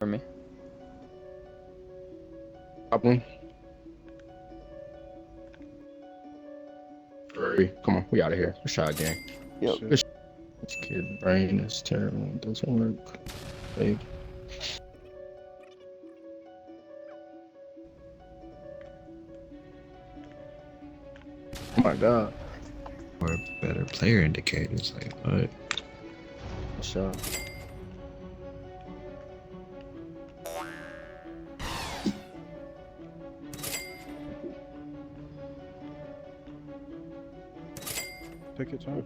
For me. Problem. Come on, we out of here. Let's try again. Yep. This kid brain is terrible. It doesn't work. Hey. Oh my god. Or better player indicators, like what? What's up? Take your time.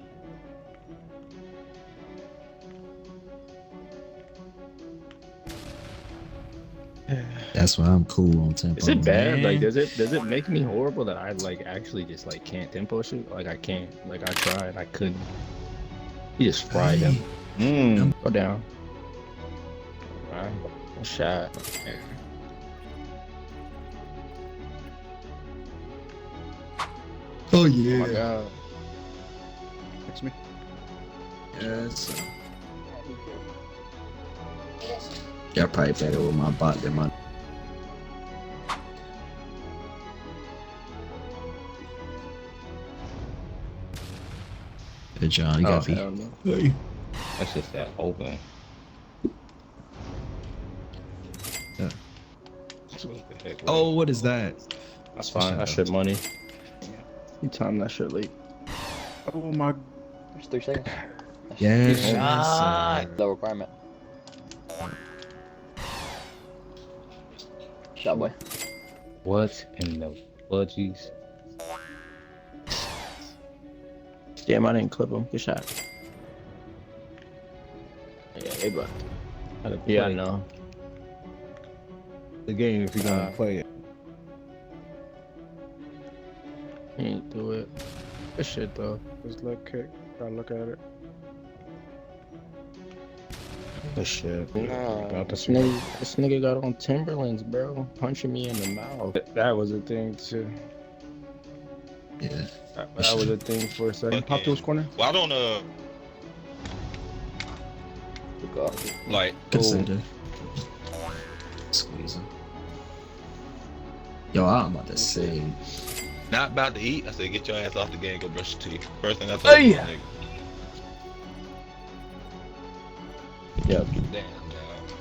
That's why I'm cool on tempo. Is it bad? Man. Like, does it make me horrible that I like actually just like can't tempo shoot? Like I can't. Like I tried, I couldn't. He just fried him. Go down. Alright, a shot. Oh Oh yeah. my god. Fix me. Yes. Y'all probably better with my bot than my. Good job. You gotta hell no. be. That's just that open. Yeah. What the heck, Oh, what is that? that's fine. That shit money. You timed that shit late. Oh my. There's 3 seconds. Yes. shot. The requirement. Shot boy. What in the fudgies? Damn, I didn't clip him. Good shot. Yeah, they bucked. Yeah, I know. The game if you're gonna play it. He ain't do it. Good shit though. Just leg kick. Gotta look at it. Good shit. Nah, This nigga got on Timberlands, bro. Punching me in the mouth. That was a thing too. Yeah. That was a thing for a second. Pop to his corner. Well, I don't Good God. like. Consider. Squeeze him. Yo, I'm about to say. Not about to eat. I said, get your ass off the game. Go brush your teeth. First thing I told you, nigga. Yep. Damn, dog.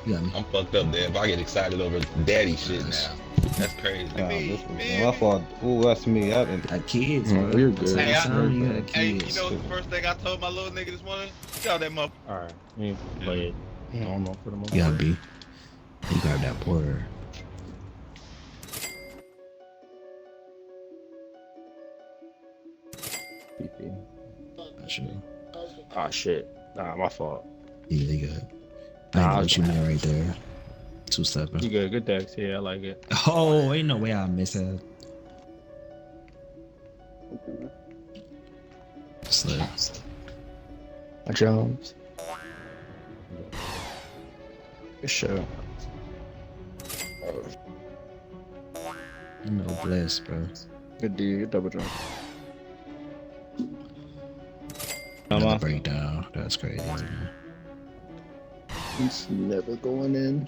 You got me. I'm fucked up, Dad. I get excited over daddy shit now. That's crazy. Nah, this was my fault. Ooh, that's me. I didn't. Got kids, Mm, bro. you're good. Hey, You got Hey, you kids. know the first thing I told my little nigga this morning? Tell that motherfucker. Alright. You need to play it. Normal for the moment. You gotta be. You grab that porter. Gotcha. Ah shit. Nah, my fault. Yeah, you good. Nah, I I know was what you meant right there. 2-stepping. You good. Good decks. Yeah, I like it. Oh, ain't no way I missed that. Slip. My Jones. Good shot. No bless, bro. Good D. Good double jump. Another breakdown. That's crazy. Man. He's never going in.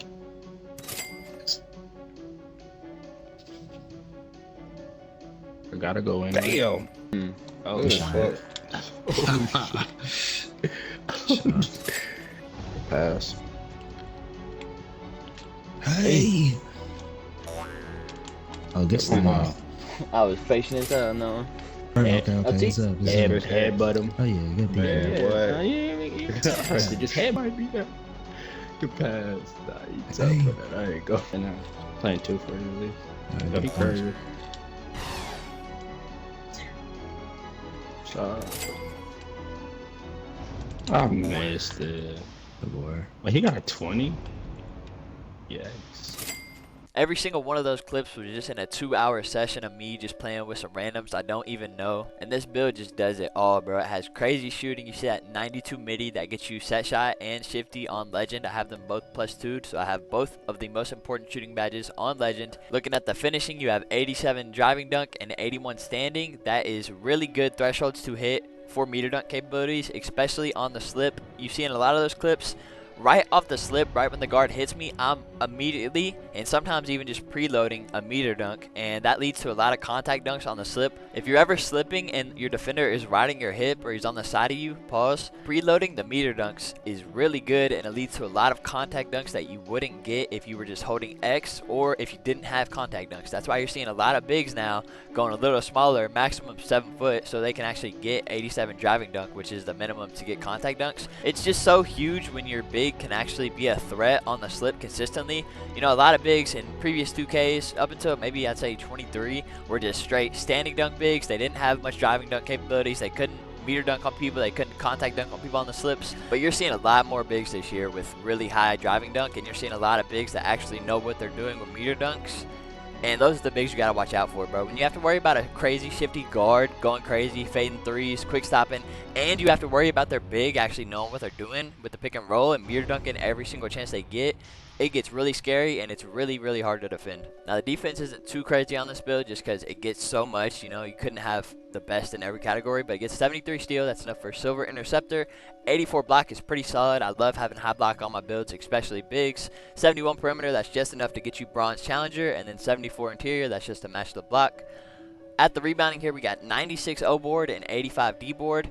I gotta go in. Damn. Oh Good shit. fuck. Pass. Hey. Oh, good one. I was facing it up. No. Okay, I'll okay. take- It's up. It's Head, up. headbutt him. Oh yeah, good Man, thing. what? Yeah, just head might be that. Good pass. Nah, you tough Hey. for that. I ain't go. And now playing 2 for you at least. Alright, Go good Curry. punch. Shot. I missed it. Good boy. Like, he got a 20? Yes. Every single one of those clips was just in a 2-hour session of me just playing with some randoms I don't even know. And this build just does it all, bro. It has crazy shooting. You see that 92 midi that gets you set shot and shifty on legend. I have them both +2'd, so I have both of the most important shooting badges on legend. Looking at the finishing, you have 87 driving dunk and 81 standing. That is really good thresholds to hit for meter dunk capabilities, especially on the slip. You see in a lot of those clips, right off the slip, right when the guard hits me, I'm immediately, and sometimes even just preloading a meter dunk, and that leads to a lot of contact dunks on the slip. If you're ever slipping and your defender is riding your hip or he's on the side of you, pause, preloading the meter dunks is really good, and it leads to a lot of contact dunks that you wouldn't get if you were just holding X or if you didn't have contact dunks. That's why you're seeing a lot of bigs now going a little smaller, maximum 7 foot, so they can actually get 87 driving dunk, which is the minimum to get contact dunks. It's just so huge when your big can actually be a threat on the slip consistently. You know, a lot of bigs in previous 2Ks, up until maybe I'd say 23, were just straight standing dunk bigs. They didn't have much driving dunk capabilities. They couldn't meter dunk on people. They couldn't contact dunk on people on the slips. But you're seeing a lot more bigs this year with really high driving dunk, and you're seeing a lot of bigs that actually know what they're doing with meter dunks. And those are the bigs you got to watch out for, bro. When you have to worry about a crazy shifty guard going crazy, fading threes, quick stopping, and you have to worry about their big actually knowing what they're doing with the pick and roll and meter dunking every single chance they get, it gets really scary, and it's really, really hard to defend. Now, the defense isn't too crazy on this build just because it gets so much. You know, you couldn't have the best in every category, but it gets 73 steal. That's enough for a silver interceptor. 84 block is pretty solid. I love having high block on my builds, especially bigs. 71 perimeter, that's just enough to get you bronze challenger, and then 74 interior, that's just to match the block. At the rebounding here, we got 96 O board and 85 D board.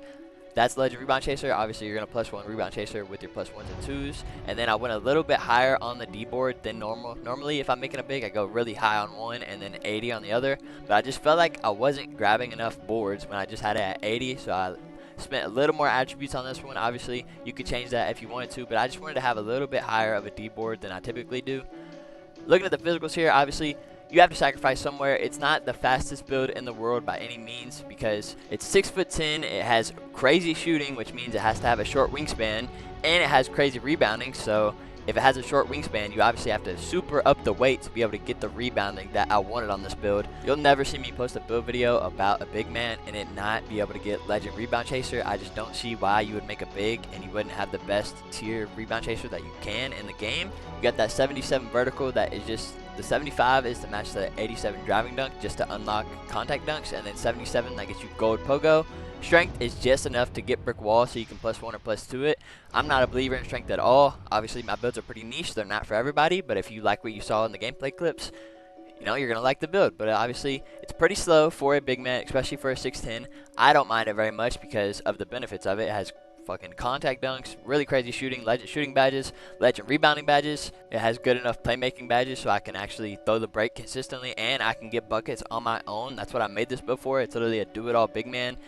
That's Legend Rebound Chaser. Obviously, you're going to +1 Rebound Chaser with your +1s and 2s. And then I went a little bit higher on the D board than normal. Normally, if I'm making a big, I go really high on one and then 80 on the other. But I just felt like I wasn't grabbing enough boards when I just had it at 80. So I spent a little more attributes on this one. Obviously, you could change that if you wanted to. But I just wanted to have a little bit higher of a D board than I typically do. Looking at the physicals here, obviously, you have to sacrifice somewhere. It's not the fastest build in the world by any means because it's 6'10". It has crazy shooting, which means it has to have a short wingspan, and it has crazy rebounding. So if it has a short wingspan, you obviously have to super up the weight to be able to get the rebounding that I wanted on this build. You'll never see me post a build video about a big man and it not be able to get Legend Rebound Chaser. I just don't see why you would make a big and you wouldn't have the best tier rebound chaser that you can in the game. You got that 77 vertical that is just, the 75 is to match the 87 driving dunk just to unlock contact dunks, and then 77 that gets you gold pogo. Strength is just enough to get brick wall so you can +1 or +2 it. I'm not a believer in strength at all. Obviously, my builds are pretty niche. They're not for everybody, but if you like what you saw in the gameplay clips, you know, you're going to like the build. But obviously, it's pretty slow for a big man, especially for a 6'10". I don't mind it very much because of the benefits of it. It has fucking contact dunks, really crazy shooting, legend shooting badges, legend rebounding badges. It has good enough playmaking badges so I can actually throw the break consistently and I can get buckets on my own. That's what I made this build for. It's literally a do-it-all big man.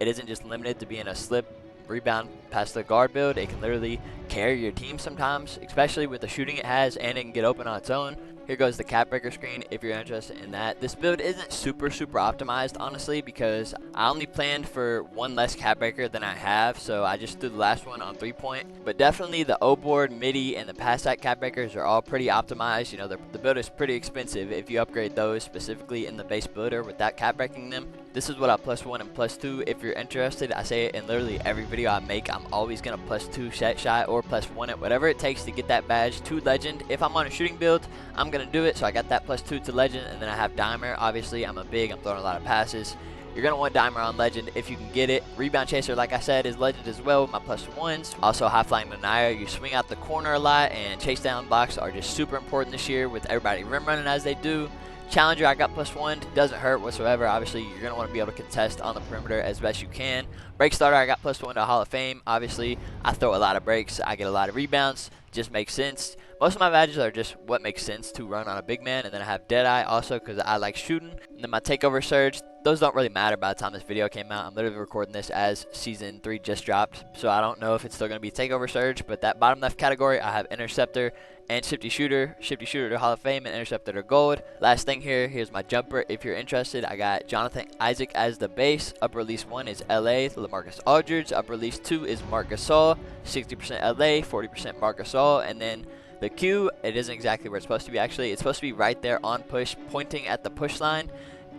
It isn't just limited to being a slip, rebound, past the guard build. It can literally carry your team sometimes, especially with the shooting it has, and it can get open on its own. Here goes the cap breaker screen if you're interested in that. This build isn't super optimized, honestly, because I only planned for one less cap breaker than I have, so I just threw the last one on 3-point. But definitely the O board, midi, and the pass stack cap breakers are all pretty optimized. You know, the build is pretty expensive if you upgrade those specifically in the base builder without cap breaking them. This is what I +1 and +2. If you're interested, I say it in literally every video I make. I'm always going to +2 set shot or +1 it, whatever it takes to get that badge to legend. If I'm on a shooting build, I'm going to do it. So I got that +2 to legend, and then I have dimer. Obviously, I'm a big, I'm throwing a lot of passes. You're going to want dimer on legend if you can get it. Rebound chaser, like I said, is legend as well with my +1s. Also, high flying denier. You swing out the corner a lot, and chase down blocks are just super important this year with everybody rim running as they do. Challenger, I got +1, doesn't hurt whatsoever. Obviously, you're going to want to be able to contest on the perimeter as best you can. Break starter, I got +1 to Hall of Fame. Obviously, I throw a lot of breaks. I get a lot of rebounds. Just makes sense. Most of my badges are just what makes sense to run on a big man. And then I have Deadeye also because I like shooting. And then my takeover surge, those don't really matter by the time this video came out. I'm literally recording this as Season 3 just dropped. So I don't know if it's still going to be takeover surge. But that bottom left category, I have interceptor and shifty shooter to Hall of Fame and interceptor to gold. Last thing here, here's my jumper. If you're interested, I got Jonathan Isaac as the base. Upper release 1 is LA, LaMarcus Aldridge. Upper release 2 is Marc Gasol, 60% LA, 40% Marc Gasol. And then the Q, it isn't exactly where it's supposed to be actually. It's supposed to be right there on push, pointing at the push line.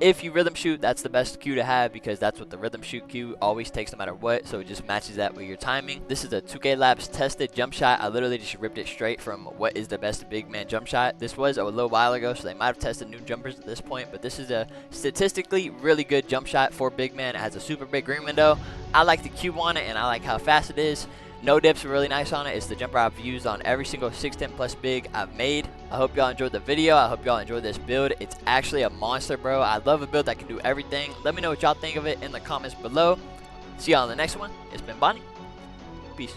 If you rhythm shoot, that's the best Q to have because that's what the rhythm shoot Q always takes no matter what, so it just matches that with your timing. This is a 2K Labs tested jump shot. I literally just ripped it straight from what is the best big man jump shot. This was a little while ago, so they might have tested new jumpers at this point, but this is a statistically really good jump shot for big man. It has a super big green window. I like the Q on it, and I like how fast it is. No dips are really nice on it. It's the jumper I've used on every single 6'10 plus big I've made. I hope y'all enjoyed the video. I hope y'all enjoyed this build. It's actually a monster, bro. I love a build that can do everything. Let me know what y'all think of it in the comments below. See y'all on the next one. It's been Bonnie. Peace.